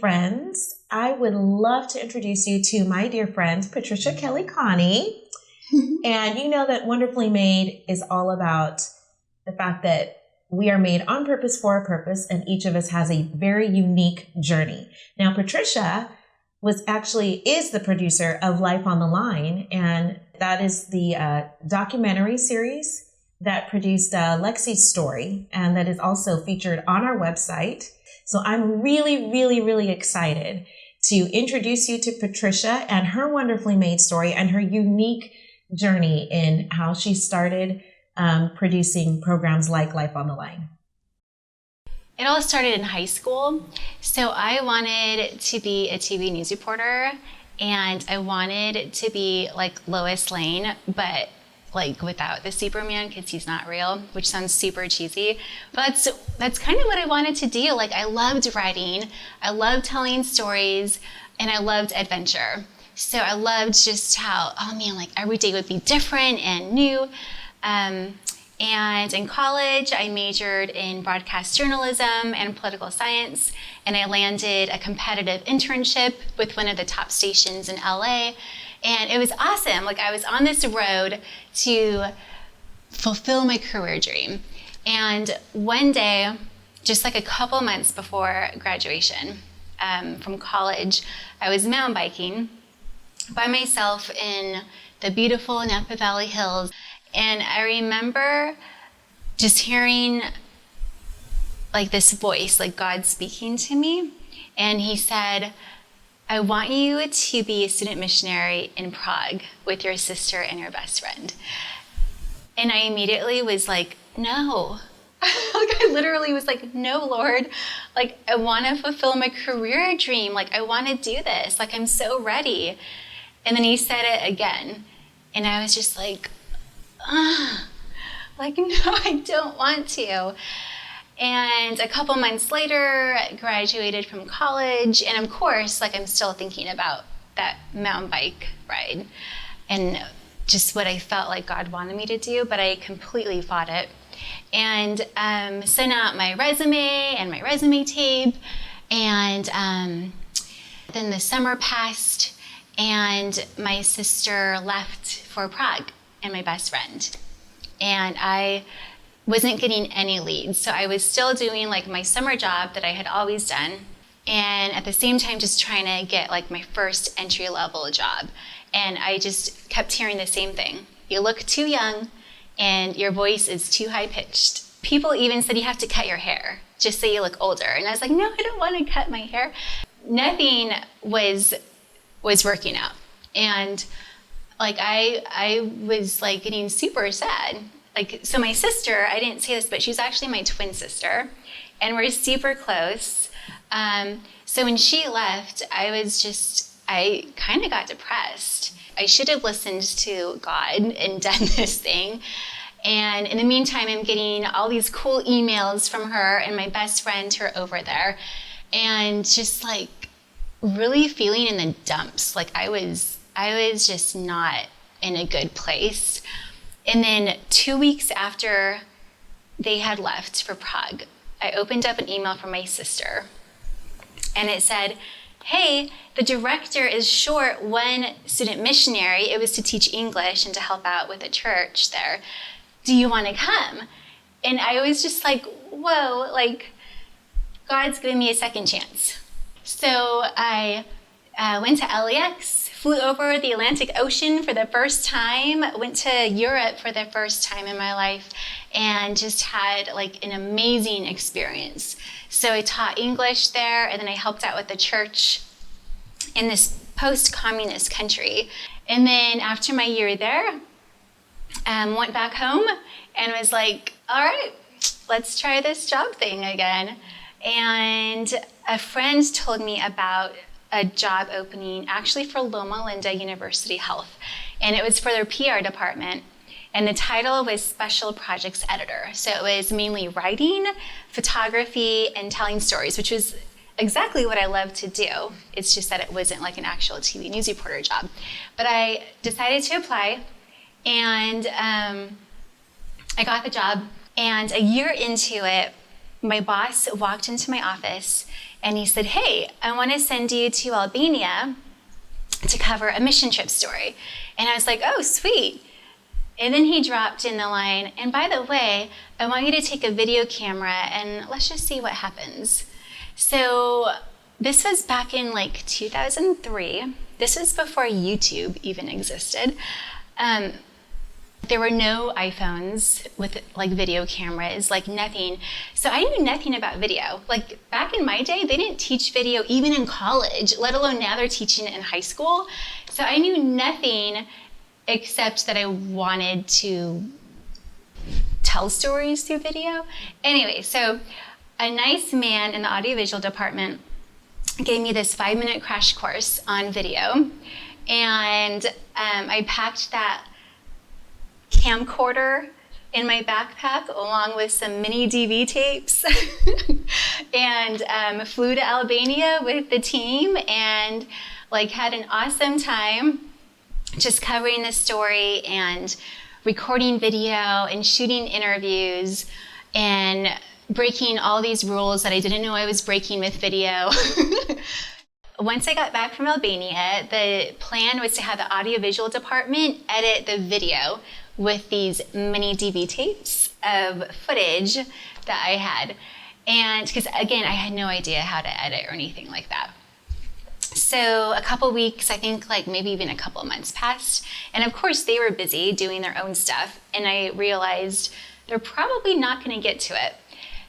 friends. I would love to introduce you to my dear friend, Patricia Kelikani. And you know that Wonderfully Made is all about the fact that we are made on purpose for a purpose, and each of us has a very unique journey. Now, Patricia is the producer of Life on the Line, and that is the documentary series that produced Lexi's story, and that is also featured on our website. So I'm really, really, really excited to introduce you to Patricia and her Wonderfully Made story and her unique journey in how she started producing programs like Life on the Line. It all started in high school. So I wanted to be a TV news reporter, and I wanted to be like Lois Lane, but like without the Superman, because he's not real, which sounds super cheesy. But that's kind of what I wanted to do. Like, I loved writing, I loved telling stories, and I loved adventure. So I loved just how, oh man, like every day would be different and new. And in college, I majored in broadcast journalism and political science, and I landed a competitive internship with one of the top stations in LA. And it was awesome. Like, I was on this road to fulfill my career dream. And one day, just like a couple months before graduation from college, I was mountain biking by myself in the beautiful Napa Valley Hills. And I remember just hearing like this voice, like God speaking to me. And he said, I want you to be a student missionary in Prague with your sister and your best friend. And I immediately was like, no. Like, I literally was like, no, Lord. Like, I want to fulfill my career dream. Like, I want to do this. Like, I'm so ready. And then he said it again. And I was just like, like, no, I don't want to. And a couple months later, I graduated from college. And of course, like, I'm still thinking about that mountain bike ride and just what I felt like God wanted me to do, but I completely fought it. And sent out my resume and my resume tape. And then the summer passed, and my sister left for Prague and my best friend. And I wasn't getting any leads. So I was still doing like my summer job that I had always done. And at the same time, just trying to get like my first entry-level job. And I just kept hearing the same thing. You look too young and your voice is too high-pitched. People even said you have to cut your hair just so you look older. And I was like, no, I don't want to cut my hair. Nothing was working out. And like I was like getting super sad. Like, so my sister, I didn't say this, but she's actually my twin sister, and we're super close. So when she left, I kind of got depressed. I should have listened to God and done this thing. And in the meantime, I'm getting all these cool emails from her and my best friend who are over there, and just like really feeling in the dumps. Like, I was just not in a good place. And then 2 weeks after they had left for Prague, I opened up an email from my sister, and it said, hey, the director is short one student missionary. It was to teach English and to help out with a church there. Do you want to come? And I was just like, whoa, like, God's giving me a second chance. So I went to LAX, flew over the Atlantic Ocean for the first time, went to Europe for the first time in my life, and just had like an amazing experience. So I taught English there, and then I helped out with the church in this post-communist country. And then after my year there, went back home and was like, all right, let's try this job thing again. And a friend told me about a job opening actually for Loma Linda University Health. And it was for their PR department. And the title was Special Projects Editor. So it was mainly writing, photography, and telling stories, which was exactly what I love to do. It's just that it wasn't like an actual TV news reporter job. But I decided to apply, and I got the job. And a year into it, my boss walked into my office And he said, hey, I want to send you to Albania to cover a mission trip story. And I was like, oh, sweet. And then he dropped in the line, and by the way, I want you to take a video camera and let's just see what happens. So this was back in like 2003. This was before YouTube even existed. There were no iPhones with like video cameras, like nothing. So I knew nothing about video. Like back in my day, they didn't teach video even in college, let alone now they're teaching it in high school. So I knew nothing except that I wanted to tell stories through video. Anyway, so a nice man in the audiovisual department gave me this 5-minute crash course on video. And I packed that camcorder in my backpack along with some mini DV tapes and flew to Albania with the team and like had an awesome time just covering the story and recording video and shooting interviews and breaking all these rules that I didn't know I was breaking with video. Once I got back from Albania, the plan was to have the audiovisual department edit the video with these mini DV tapes of footage that I had. And because again, I had no idea how to edit or anything like that. So a couple weeks, I think like maybe even a couple months passed. And of course they were busy doing their own stuff. And I realized they're probably not gonna get to it.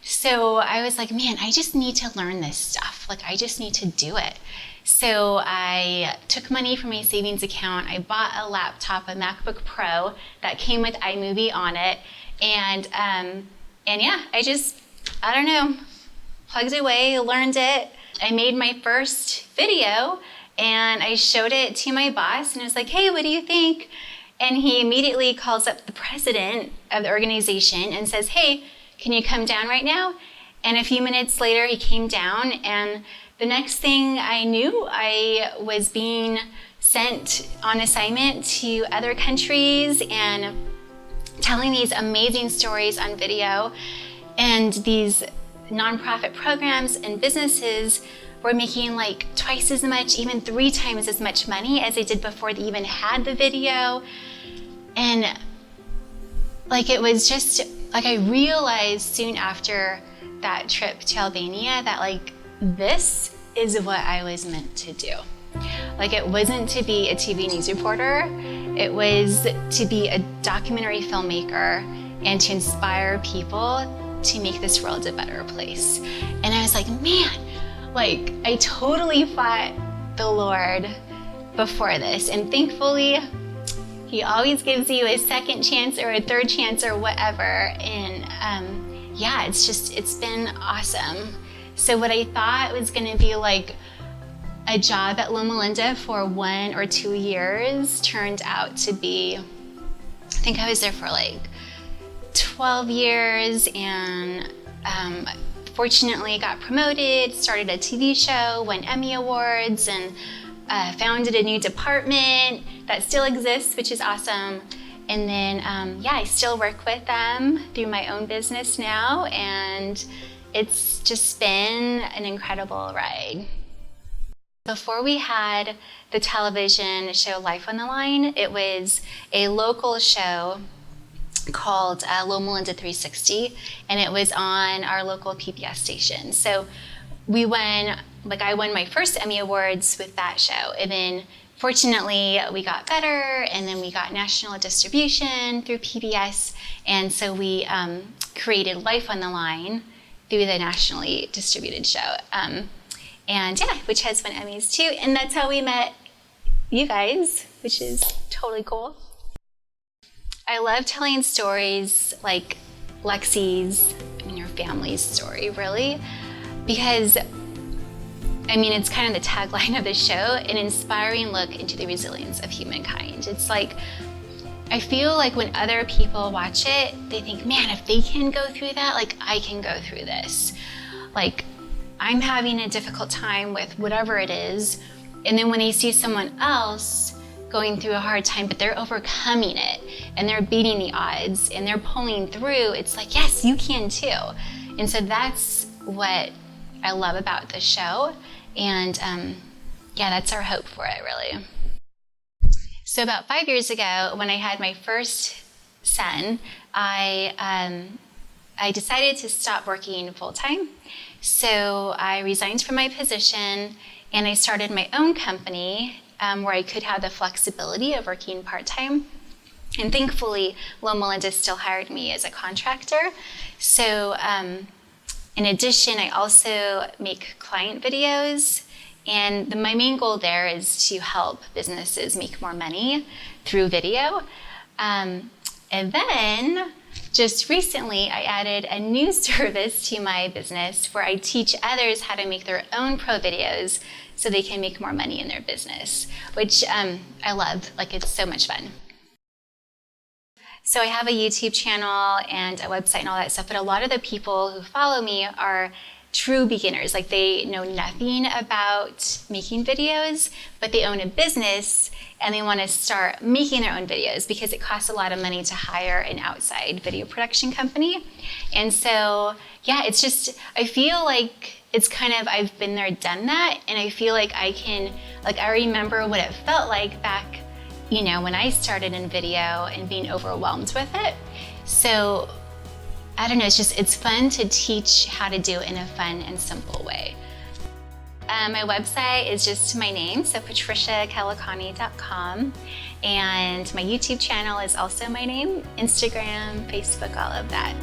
So I was like, man, I just need to learn this stuff. Like I just need to do it. So I took money from my savings account. I bought a laptop, a MacBook Pro that came with iMovie on it. And yeah, I don't know, plugged away, learned it. I made my first video and I showed it to my boss and I was like, hey, what do you think? And he immediately calls up the president of the organization and says, hey, can you come down right now? And a few minutes later, he came down, and the next thing I knew, I was being sent on assignment to other countries and telling these amazing stories on video. And these nonprofit programs and businesses were making like twice as much, even 3 times as much money as they did before they even had the video. And like it was just like I realized soon after that trip to Albania that like this is what I was meant to do. Like it wasn't to be a TV news reporter, it was to be a documentary filmmaker and to inspire people to make this world a better place. And I was like, man, like I totally fought the Lord before this, and thankfully he always gives you a second chance or a third chance or whatever. And yeah, it's been awesome. So what I thought was gonna be like a job at Loma Linda for 1 or 2 years turned out to be, I think I was there for like 12 years and fortunately got promoted, started a TV show, won Emmy Awards, and founded a new department that still exists, which is awesome. And then, yeah, I still work with them through my own business now, and it's just been an incredible ride. Before we had the television show Life on the Line, it was a local show called Loma Linda 360, and it was on our local PBS station. So we won, like I won my first Emmy Awards with that show, and then fortunately we got better, and then we got national distribution through PBS, and so we created Life on the Line through the nationally distributed show. And yeah, which has won Emmys too, and that's how we met you guys, which is totally cool. I love telling stories like Lexi's, your family's story, really, because I mean, it's kind of the tagline of the show, an inspiring look into the resilience of humankind. It's like, I feel like when other people watch it, they think, man, if they can go through that, like I can go through this. Like, I'm having a difficult time with whatever it is, and then when they see someone else going through a hard time, but they're overcoming it, and they're beating the odds, and they're pulling through, it's like, yes, you can too. And so that's what I love about the show. And yeah, that's our hope for it, really. So about 5 years ago, when I had my first son, I decided to stop working full-time. So I resigned from my position and I started my own company where I could have the flexibility of working part-time. And thankfully, Loma Linda still hired me as a contractor. So in addition, I also make client videos. And my main goal there is to help businesses make more money through video. And then just recently, I added a new service to my business where I teach others how to make their own pro videos so they can make more money in their business, which I love. Like, it's so much fun. So I have a YouTube channel and a website and all that stuff, but a lot of the people who follow me are true beginners. Like, they know nothing about making videos, but they own a business and they want to start making their own videos because it costs a lot of money to hire an outside video production company. And so, yeah, it's just, I feel like it's kind of, I've been there, done that, and I feel like I can, like, I remember what it felt like back, you know, when I started in video and being overwhelmed with it. So I don't know, it's fun to teach how to do it in a fun and simple way. My website is just my name, so patriciakelikani.com, and my YouTube channel is also my name, Instagram, Facebook, all of that.